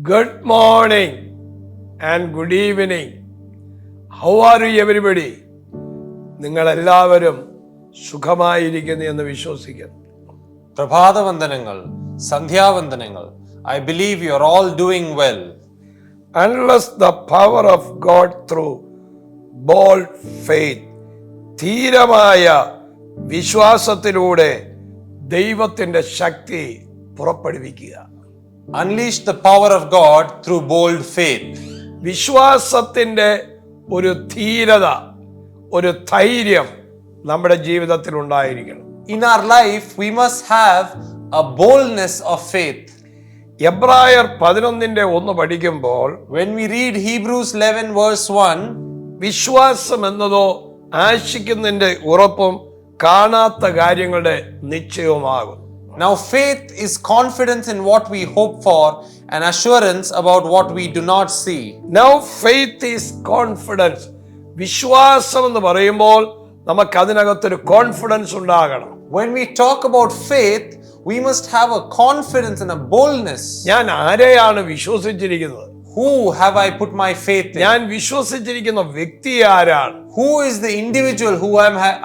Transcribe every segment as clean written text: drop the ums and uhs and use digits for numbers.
Good morning and good evening. How are you everybody? നിങ്ങൾ എല്ലാവരും സുഖമായിരിക്കുന്നു എന്ന് വിശ്വസിക്കുന്നു. പ്രഭാതവന്ദനങ്ങൾ, സന്ധ്യാവന്ദനങ്ങൾ. I believe you are all doing well. Unless the power of God through bold faith, ധീരമായ വിശ്വാസത്തിലൂടെ ദൈവത്തിന്റെ ശക്തി പുറപ്പെടുവിക്കുക. Unleash the power of God through bold faith. വിശ്വാസത്തിന്റെ ഒരു ധീരത, ഒരു ധൈര്യം നമ്മുടെ ജീവിതത്തിൽ ഉണ്ടായിരിക്കണം. In our life, we must have a boldness of faith. എബ്രായർ 11:1 പഠിക്കുമ്പോൾ, When we read Hebrews 11 verse 1, വിശ്വാസം എന്നതോ ആശിക്കുന്നതിന്റെ ഉറപ്പും കാണാത്ത കാര്യങ്ങളുടെ നിശ്ചയവുമാകും. now faith is confidence in what we hope for and assurance about what we do not see. Now faith is confidence. വിശ്വാസം എന്ന് പറയുമ്പോൾ നമുക്ക് അതിനകത്തൊരു കോൺഫിഡൻസ് ഉണ്ടാകണം. When we talk about faith, we must have a confidence and a boldness. ഞാൻ ആരെയാണ് വിശ്വസിച്ചിരിക്കുന്നത്? Who have I put my faith in? ഞാൻ വിശ്വസിച്ചിരിക്കുന്ന വ്യക്തി ആരാണ്? Who is the individual who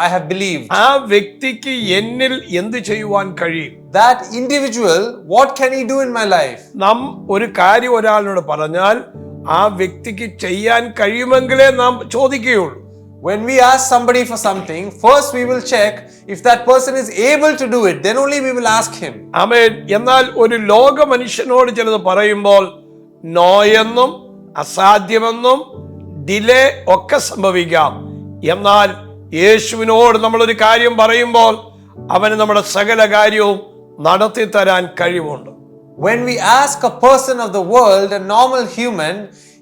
I have believed? ആ വ്യക്തിക്ക് എന്നിൽ എന്ത് ചെയ്യുവാൻ കഴിയും? That individual, what can he do in my life? നാം ഒരു കാര്യം ഒരാളിനോട് പറഞ്ഞാൽ ആ വ്യക്തിക്ക് ചെയ്യാൻ കഴിയുമെങ്കിലേ നാം ചോദിക്കുകയുള്ളൂ. When we ask somebody for something, first we will check if that person is able to do it, then only we will ask him. ആമേൻ. എന്നാൽ ഒരു ലോക മനുഷ്യനോട് ചിലത് പറയുമ്പോൾ നോയെന്നും അസാധ്യമെന്നും ഡിലേ ഒക്കെ സംഭവിക്കാം. എന്നാൽ യേശുവിനോട് നമ്മളൊരു കാര്യം പറയുമ്പോൾ അവന് നമ്മുടെ സകല കാര്യവും നടത്തി തരാൻ കഴിവുണ്ട്. When we ask a person of the world, a normal human,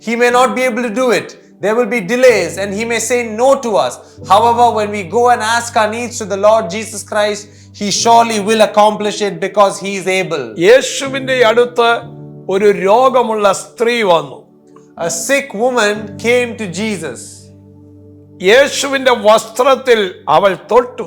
he may not be able to do it. There will be delays and he may say no to us. However, when we go and ask our needs to the Lord Jesus Christ, he surely will accomplish it because he is able. യേശുവിന്റെ അടുത്ത് ഒരു രോഗമുള്ള സ്ത്രീ വന്നു. A sick woman came to Jesus. യേശുവിന്റെ വസ്ത്രത്തിൽ അവൾ തൊട്ടു.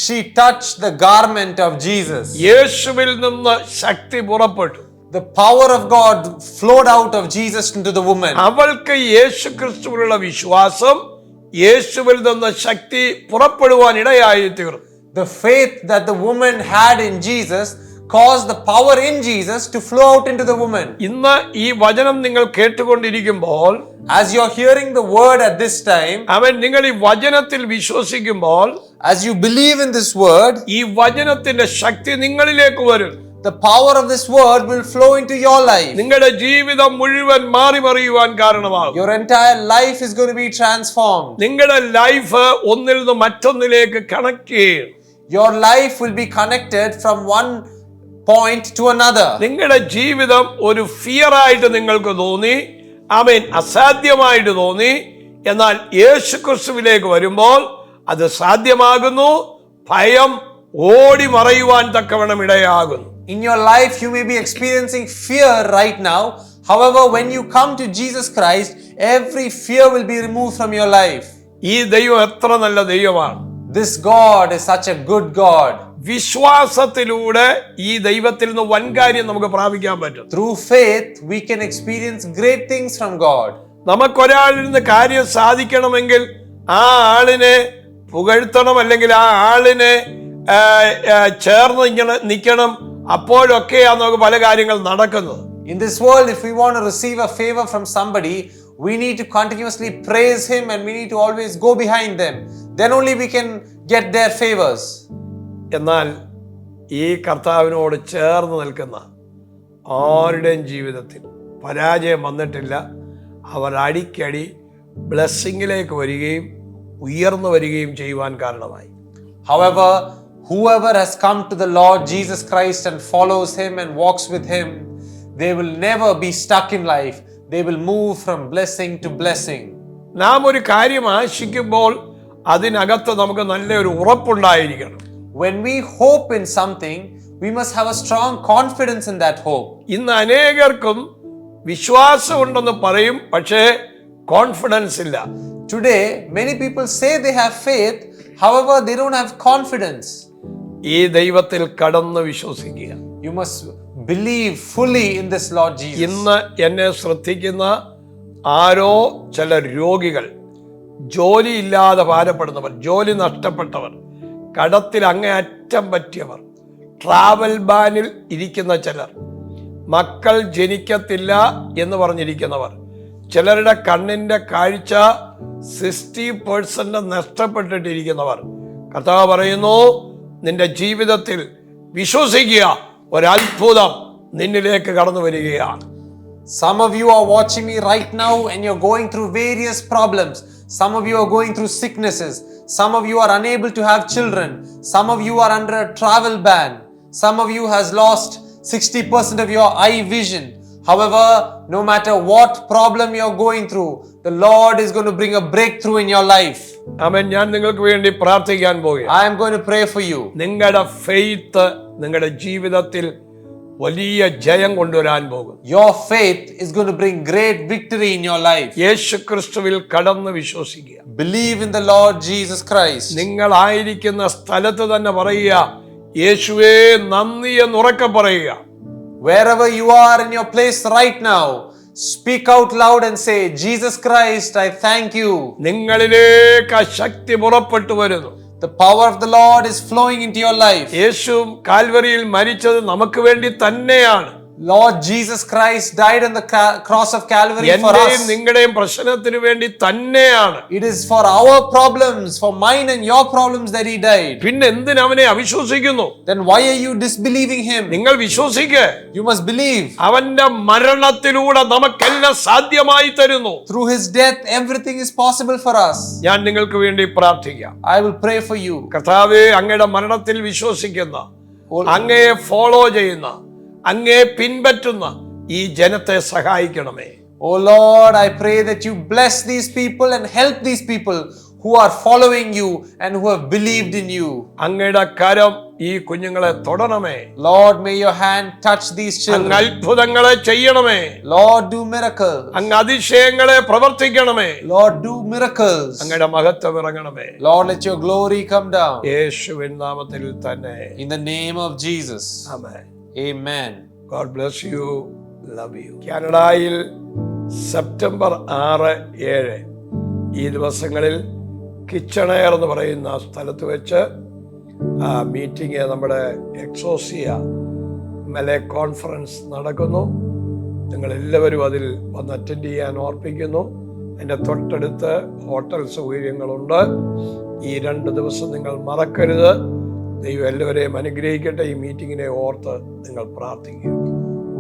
She touched the garment of Jesus. യേശുവിൽ നിന്ന് ശക്തി പുറപ്പെട്ടു. The power of God flowed out of Jesus into the woman. അവൾക്ക് യേശുക്രിസ്തുവിലുള്ള വിശ്വാസം യേശുവിൽ നിന്ന് ശക്തി പുറപ്പെടുവാൻ ഇടയായി തീർന്നു. The faith that the woman had in Jesus caused the power in Jesus to flow out into the woman. ഇന്ന് ഈ വചനം നിങ്ങൾ കേട്ടുകൊണ്ടിരിക്കുമ്പോൾ, As you're hearing the word at this time, അവൻ നിങ്ങൾ ഈ വചനത്തിൽ വിശ്വസിക്കുമ്പോൾ, as you believe in this word, ഈ വചനത്തിന്റെ ശക്തി നിങ്ങളിലേക്ക് വരും. the power of this word will flow into your life. നിങ്ങളുടെ ജീവിതം മുഴുവൻ മാറി മറിയുവാൻ കാരണമാകും. Your entire life is going to be transformed. നിങ്ങളുടെ ലൈഫ് ഒന്നിൽ നിന്ന് മറ്റൊന്നിലേക്ക് കണക്ട് ചെയ്യും. Your life will be connected from one point to another. നിങ്ങളുടെ ജീവിതം ഒരു ഫിയർ ആയിട്ട് നിങ്ങൾക്ക് തോന്നി, ആമേൻ, അസാധ്യമായിട്ട് തോന്നി. എന്നാൽ യേശുക്രിസ്തുവിലേക്ക് വരുമ്പോൾ അത് സാധ്യമാകുന്നു. ഭയം ഓടി മറയുവാൻ തക്കവണ്ണം ഇടയാകുന്നു. In your life, you may be experiencing fear right now. However, when you come to Jesus Christ, every fear will be removed from your life. ഈ ദൈവം എത്ര നല്ല ദൈവമാണ്. This God is such a good God. വിശ്വാസത്തിലൂടെ ഈ ദൈവത്തിൽ നിന്ന് വൻകാര്യം നമുക്ക് പ്രാപിക്കാൻ പറ്റും. Through faith, we can experience great things from God. നമുക്കൊരാളിൽ നിന്ന് കാര്യം സാധിക്കണമെങ്കിൽ ആ ആളിനെ പുകഴ്ത്തണം, അല്ലെങ്കിൽ ആ ആളിനെ ചേർന്ന് നിൽക്കണം. അപ്പോഴൊക്കെയാണ് നമുക്ക് പല കാര്യങ്ങൾ നടക്കുന്നത്. In this world, if we want to receive a favor from somebody, we need to continuously praise him and we need to always go behind them. Then only we can get their favors. എന്നാൽ ഈ കർത്താവിനോട് ചേർന്ന് നിൽക്കുന്ന ആരുടെയും ജീവിതത്തിൽ പരാജയം വന്നിട്ടില്ല. അവർ അടിക്കടി ബ്ലെസ്സിങ്ങിലേക്ക് വരികയും ഉയർന്നു വരികയും ചെയ്യുവാൻ കാരണമായി. However, whoever has come to the Lord Jesus Christ and follows him and walks with him, they will never be stuck in life. They will move from blessing to blessing. നാം ഒരു കാര്യം ആശിക്കുമ്പോൾ അതിനകത്ത് നമുക്ക് നല്ലൊരു ഉറപ്പുണ്ടായിരിക്കണം. When we hope in something, we must have a strong confidence in that hope. ഇന്ന് അനേകർക്കും വിശ്വാസമുണ്ടെന്ന് പറയും, പക്ഷേ confidence ഇല്ല. Today, many people say they have faith, however, they don't have confidence. ഈ ദൈവത്തിൽ കടന്ന് വിശ്വസിക്കുക. You must believe fully in this Lord Jesus. ഇന്ന് എന്നെ ശ്രദ്ധിക്കുന്ന ആരോ ചില രോഗികൾ, ജോലിയില്ലാതെ ഭാരപ്പെടുന്നവർ, ജോലി നഷ്ടപ്പെട്ടവർ, കടത്തിൽ അങ്ങേയറ്റം പറ്റിയവർ, ട്രാവൽ ബാനിൽ ഇരിക്കുന്ന ചിലർ, മക്കൾ ജനിക്കത്തില്ല എന്ന് പറഞ്ഞിരിക്കുന്നവർ, ചിലരുടെ കണ്ണിന്റെ കാഴ്ച 60% നഷ്ടപ്പെട്ടിട്ടിരിക്കുന്നവർ, കർത്താവ് പറയുന്നു നിന്റെ ജീവിതത്തിൽ വിശ്വസിക്കുക, ഒരത്ഭുതം നിന്നിലേക്ക് കടന്നു വരികയാണ്. Some of you are watching me right now and you're going through various problems. Some of you are going through sicknesses. Some of you are unable to have children. Some of you are under a travel ban. Some of you has lost 60% of your eye vision. However, no matter what problem you're going through, the Lord is going to bring a breakthrough in your life. ആമേൻ. ഞാൻ നിങ്ങൾക്ക് വേണ്ടി പ്രാർത്ഥിക്കാൻ പോകുകയാണ്. I am going to pray for you. നിങ്ങളുടെ faith നിങ്ങളുടെ ജീവിതത്തിൽ വലിയ ജയം കൊണ്ടുവരാൻ പോകും. Your faith is going to bring great victory in your life. യേശുക്രിസ്തുവിൽ കടന്ന് വിശ്വസിക്കുക. Believe in the Lord Jesus Christ. നിങ്ങളായിരിക്കുന്ന സ്ഥലത്ത് തന്നെ പറയുക, യേശുവേ നന്ദി എന്ന് ഉറക്കെ പറയുക. Wherever you are in your place right now, speak out loud and say, Jesus Christ, I thank you. നിങ്ങളിലേക്ക് ആ ശക്തി പുറപ്പെട്ടു വരുന്നു. The power of the Lord is flowing into your life. യേശു കാൽവരിയിൽ മരിച്ചത് നമുക്ക് വേണ്ടി തന്നെയാണ്. Lord Jesus Christ died on the cross of Calvary for എന്റെയും us. നിങ്ങളുടെയും പ്രശ്നത്തിന് വേണ്ടി തന്നെയാണ്. It is for our problems, for mine and your problems that he died. പിന്നെ എന്തിന് അവനെ അവിശ്വസിക്കുന്നു? Then why are you disbelieving him? നിങ്ങൾ വിശ്വസിക്ക്. You must believe. അവന്റെ മരണത്തിലൂടെ നമുക്കെല്ലാം സാധ്യമായി തരുന്നു. Through his death, everything is possible for us. ഞാൻ നിങ്ങൾക്ക് വേണ്ടി പ്രാർത്ഥിക്കാം. I will pray for you. കർത്താവേ, അങ്ങയുടെ മരണത്തിൽ വിശ്വസിക്കുന്ന, അങ്ങയെ ഫോളോ ചെയ്യുന്ന, അങ്ങയെ പിൻപറ്റുന്ന ഈ ജനത്തെ സഹായിക്കണമേ. Oh Lord, I pray that you bless these people and help these people who are following you and who have believed in you. അങ്ങയുടെ കരം ഈ കുഞ്ഞുങ്ങളെ തൊടണമേ. Lord, may your hand touch these children. അത്ഭുതങ്ങളെ ചെയ്യണമേ. Lord, do miracles. അങ്ങ് അതിശയങ്ങളെ പ്രവർത്തിക്കണമേ. Lord, do miracles. അങ്ങയുടെ മഹത്വം ഇറങ്ങണമേ. Lord, let your glory come down. യേശുവിൻ നാമത്തിൽ തന്നെ. In the name of Jesus. Amen. Amen. God bless you. Love you. കാനഡയിൽ September 6, 7 ഈ ദിവസങ്ങളിൽ കിച്ചണയർ എന്ന് പറയുന്ന സ്ഥലത്ത് വെച്ച് മീറ്റിംഗ് നമ്മുടെ എക്സോസിയ മെലെ കോൺഫറൻസ് നടക്കുന്നു. നിങ്ങളെല്ലാവരും അതിൽ വന്ന് അറ്റൻഡ് ചെയ്യാൻ ഓർപ്പിക്കുന്നു. അതിൻ്റെ തൊട്ടടുത്ത് ഹോട്ടൽ സൗകര്യങ്ങളുണ്ട്. ഈ 2 ദിവസം നിങ്ങൾ മറക്കരുത്. ദൈവം എല്ലാവരെയും അനുഗ്രഹിക്കട്ടെ. ഈ മീറ്റിങ്ങിനെ ഓർത്ത് നിങ്ങൾ പ്രാർത്ഥിക്കുക.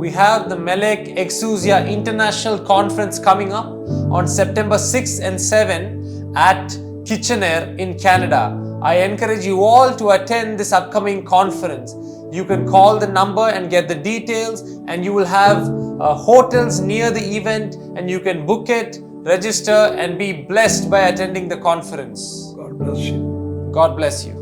We have the Melek Exousia International Conference coming up on September 6 and 7 at Kitchener in Canada. I encourage you all to attend this upcoming conference. You can call the number and get the details, and you will have hotels near the event, and you can book it, register, and be blessed by attending the conference. God bless you. God bless you.